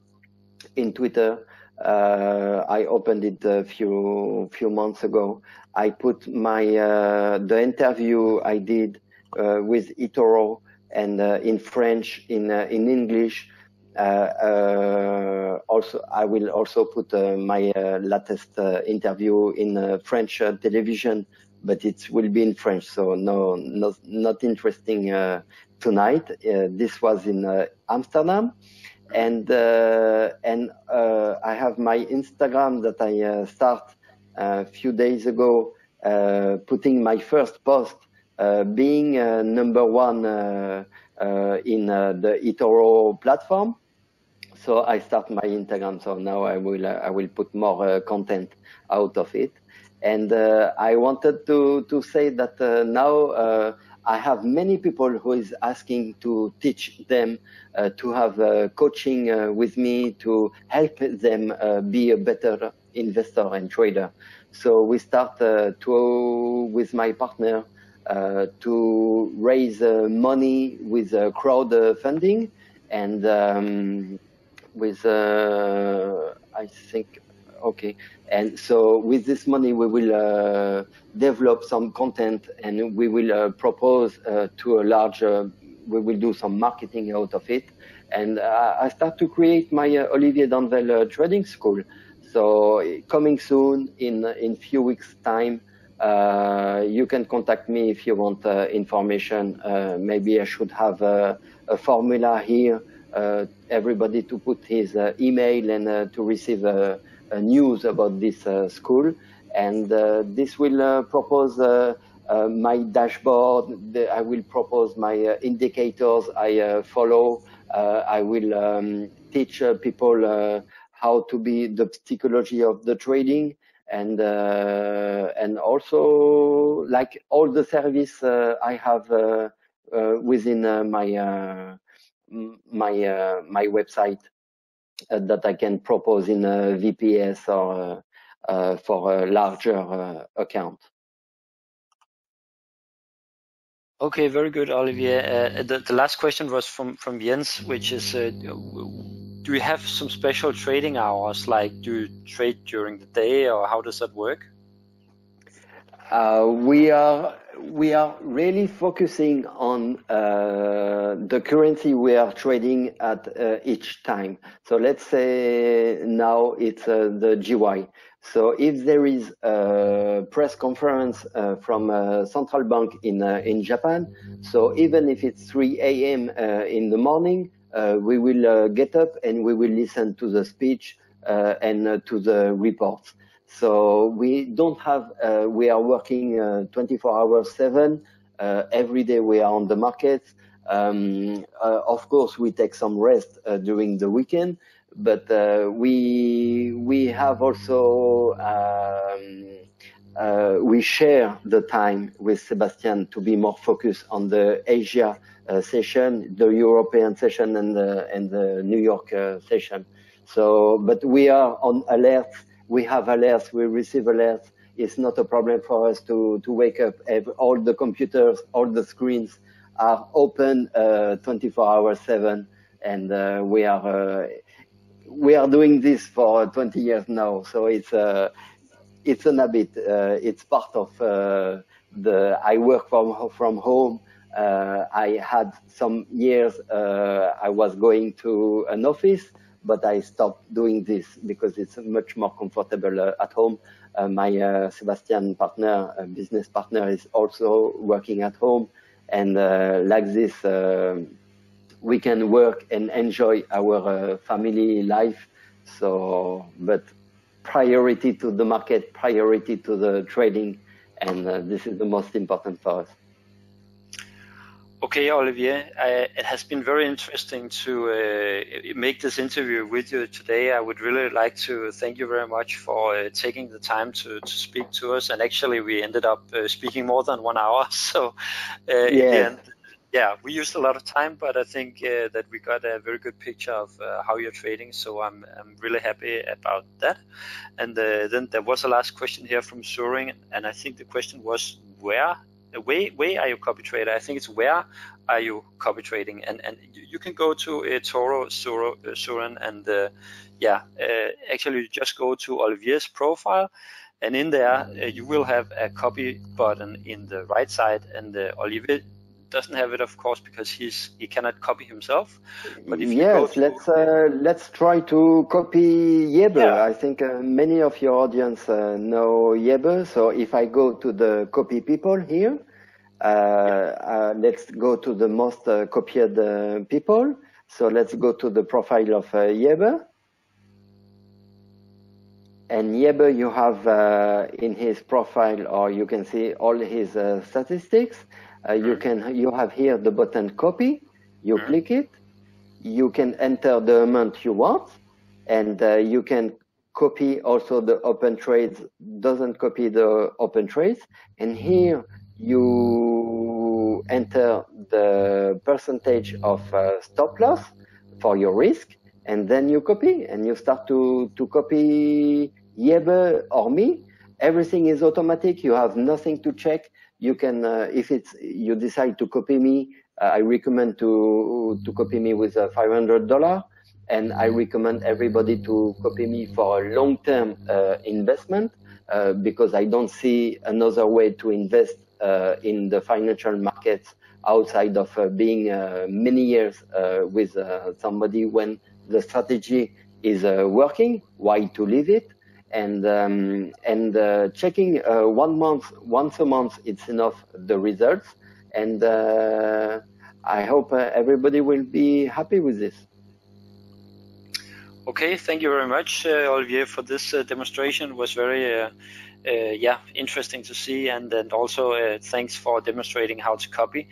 in Twitter. I opened it a few months ago. I put my the interview I did with eToro and in French, in English. Also, I will also put my latest interview in French television, but it will be in French, so not interesting tonight. This was in Amsterdam, and I have my Instagram that I start a few days ago, putting my first post, being number one in the eToro platform. So I start my Instagram. So now I will put more content out of it. And I wanted to say that now I have many people who is asking to teach them to have coaching with me to help them be a better investor and trader. So we start with my partner to raise money with crowdfunding and with I think and so with this money we will develop some content and we will propose to a larger, we will do some marketing out of it, and I start to create my Olivier Danvel trading school. So coming soon in few weeks time. You can contact me if you want information. Maybe I should have a formula here, everybody to put his email and to receive news about this school. And this will propose my dashboard. I will propose my indicators I follow. I will teach people how to be the psychology of the trading. And also like all the service I have within my my website that I can propose in a VPS or for a larger account. Okay, very good, Olivier. The last question was from Jens, which is, do you have some special trading hours? Like, do you trade during the day, or how does that work? We are really focusing on the currency we are trading at each time. So let's say now it's the GY. So if there is a press conference from a central bank in Japan, so even if it's 3 a.m. In the morning, we will get up and we will listen to the speech and to the reports. So we don't have, we are working 24 hours 7. Every day we are on the market. Of course, we take some rest during the weekend, but we have also, we share the time with Sebastian to be more focused on the Asia session, the European session, and the New York session. So, but we are on alerts. We have alerts. We receive alerts. It's not a problem for us to wake up. All the computers, all the screens are open 24/7, and we are doing this for 20 years now. So it's an habit. It's part of I work from home. I had some years I was going to an office, but I stopped doing this because it's much more comfortable at home. My Sebastian partner, business partner, is also working at home, and like this, we can work and enjoy our family life. So, but priority to the market, priority to the trading, and this is the most important for us. Okay, Olivier, it has been very interesting to make this interview with you today. I would really like to thank you very much for taking the time to speak to us. And actually, we ended up speaking more than 1 hour. So in the end, yeah, we used a lot of time, but I think that we got a very good picture of how you're trading. So I'm really happy about that. And then there was a last question here from Suring, and I think the question was, where are you copy trader? I think it's where are you copy trading, and you can go to eToro, Suren, and actually you just go to Olivier's profile, and in there you will have a copy button in the right side, and Olivier doesn't have it, of course, because he cannot copy himself. But if let's try to copy Yeber. Yeah. I think many of your audience know Yeber. So if I go to the copy people here, let's go to the most copied people. So let's go to the profile of Yeber. And Yeber, you have in his profile, or you can see all his statistics. You have here the button copy. You click it. You can enter the amount you want, and you can copy also the open trades. Doesn't copy the open trades, and here you enter the percentage of stop loss for your risk, and then you copy, and you start to copy Yeber or me. Everything is automatic. You have nothing to check. You can, if you decide to copy me, I recommend to copy me with $500, and I recommend everybody to copy me for a long-term investment because I don't see another way to invest in the financial markets outside of being many years with somebody when the strategy is working. Why to leave it? And checking once a month, it's enough, the results. And I hope everybody will be happy with this. Okay, thank you very much, Olivier, for this demonstration. It was very interesting to see, and also thanks for demonstrating how to copy.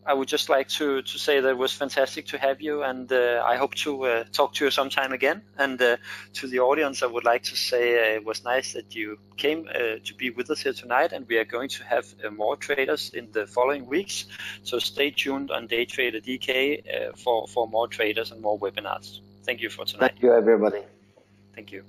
I would just like to say that it was fantastic to have you, and I hope to talk to you sometime again. And to the audience, I would like to say it was nice that you came to be with us here tonight, and we are going to have more traders in the following weeks. So stay tuned on Daytrader.dk for more traders and more webinars. Thank you for tonight. Thank you, everybody. Thank you.